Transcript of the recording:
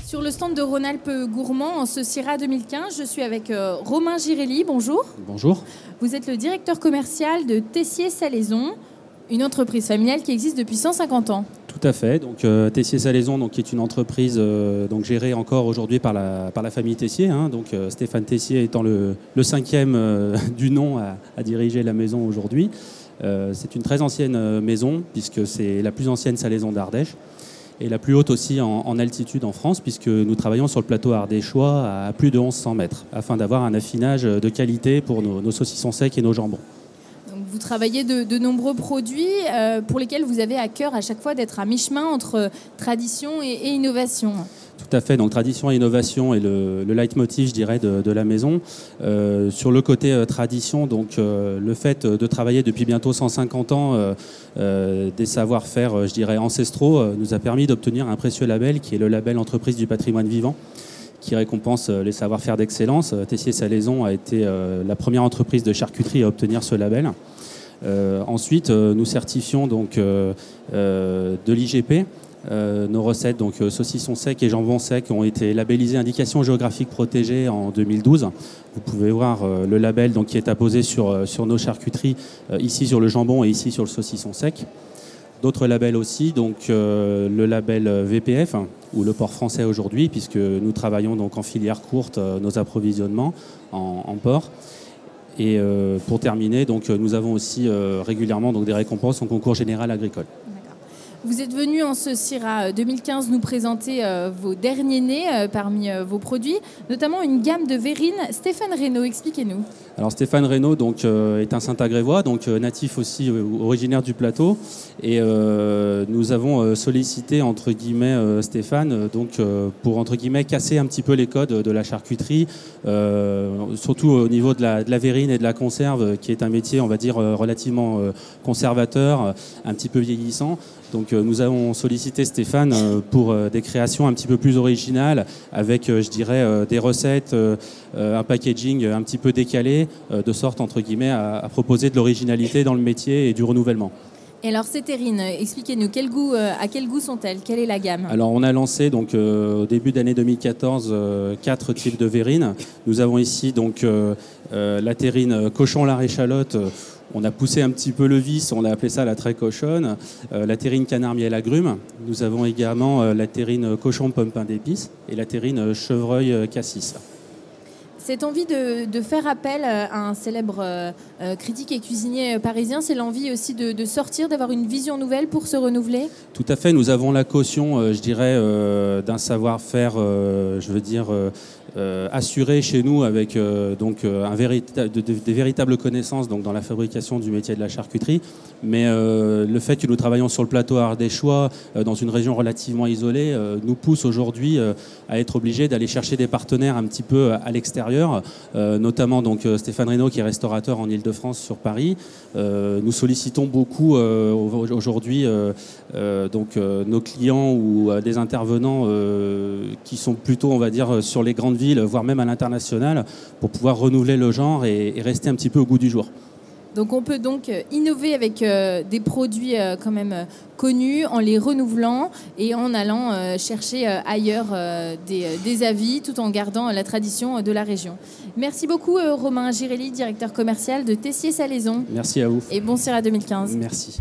Sur le stand de Rhône-Alpes Gourmand en ce CIRA 2015, je suis avec Romain Girelli. Bonjour. Bonjour. Vous êtes le directeur commercial de Tessier-Salaison, une entreprise familiale qui existe depuis 150 ans. Tout à fait. Donc Tessier-Salaison, qui est une entreprise gérée encore aujourd'hui par la famille Tessier. Donc Stéphane Tessier étant le cinquième du nom à diriger la maison aujourd'hui. C'est une très ancienne maison puisque c'est la plus ancienne salaison d'Ardèche et la plus haute aussi en altitude en France puisque nous travaillons sur le plateau ardéchois à plus de 1100 mètres afin d'avoir un affinage de qualité pour nos saucissons secs et nos jambons. Donc vous travaillez de nombreux produits pour lesquels vous avez à cœur à chaque fois d'être à mi-chemin entre tradition et innovation. Tout à fait, donc tradition et innovation est le leitmotiv, je dirais, de la maison. Sur le côté tradition, donc le fait de travailler depuis bientôt 150 ans des savoir-faire, je dirais, ancestraux, nous a permis d'obtenir un précieux label qui est le label Entreprise du patrimoine vivant, qui récompense les savoir-faire d'excellence. Tessier-Salaison a été la première entreprise de charcuterie à obtenir ce label. Ensuite, nous certifions donc de l'IGP. Nos recettes, donc saucissons secs et jambon sec, ont été labellisées indication géographique protégée en 2012. Vous pouvez voir le label qui est apposé sur nos charcuteries, ici sur le jambon et ici sur le saucisson sec. D'autres labels aussi, donc le label VPF, ou le porc français aujourd'hui, puisque nous travaillons donc en filière courte nos approvisionnements en porc. Et pour terminer, donc, nous avons aussi régulièrement des récompenses en concours général agricole. Vous êtes venu en ce CIRA 2015 nous présenter vos derniers nés parmi vos produits, notamment une gamme de verrines. Stéphane Reynaud, expliquez-nous. Alors Stéphane Reynaud est un Saint-Agrévois, natif aussi originaire du plateau. Et nous avons sollicité entre guillemets Stéphane pour entre guillemets casser un petit peu les codes de la charcuterie, surtout au niveau de la verrine et de la conserve, qui est un métier, on va dire, relativement conservateur, un petit peu vieillissant. Donc nous avons sollicité Stéphane pour des créations un petit peu plus originales, avec, je dirais, des recettes, un packaging un petit peu décalé, de sorte, entre guillemets, à proposer de l'originalité dans le métier et du renouvellement. Et alors ces terrines, expliquez-nous, à quel goût sont-elles? Quelle est la gamme? Alors on a lancé au début d'année 2014 4 types de verrines. Nous avons ici la terrine cochon lard échalote. On a poussé un petit peu le vice, on a appelé ça la très cochonne. La terrine canard miel agrumes. Nous avons également la terrine cochon pomme pain d'épices et la terrine chevreuil cassis. Cette envie de faire appel à un célèbre critique et cuisinier parisien, c'est l'envie aussi de sortir, d'avoir une vision nouvelle pour se renouveler? Tout à fait, nous avons la caution, je dirais, d'un savoir-faire, assuré chez nous avec des véritables connaissances dans la fabrication du métier de la charcuterie. Mais le fait que nous travaillons sur le plateau ardéchois, dans une région relativement isolée, nous pousse aujourd'hui à être obligés d'aller chercher des partenaires un petit peu à l'extérieur, notamment Stéphane Reynaud qui est restaurateur en Ile-de-France sur Paris. Nous sollicitons beaucoup aujourd'hui nos clients ou des intervenants qui sont plutôt, on va dire, sur les grandes villes, voire même à l'international, pour pouvoir renouveler le genre et rester un petit peu au goût du jour. Donc on peut innover avec des produits quand même connus, en les renouvelant et en allant chercher ailleurs des avis, tout en gardant la tradition de la région. Merci beaucoup Romain Girelli, directeur commercial de Tessier-Salaison. Merci à vous. Et bon CIRA 2015. Merci.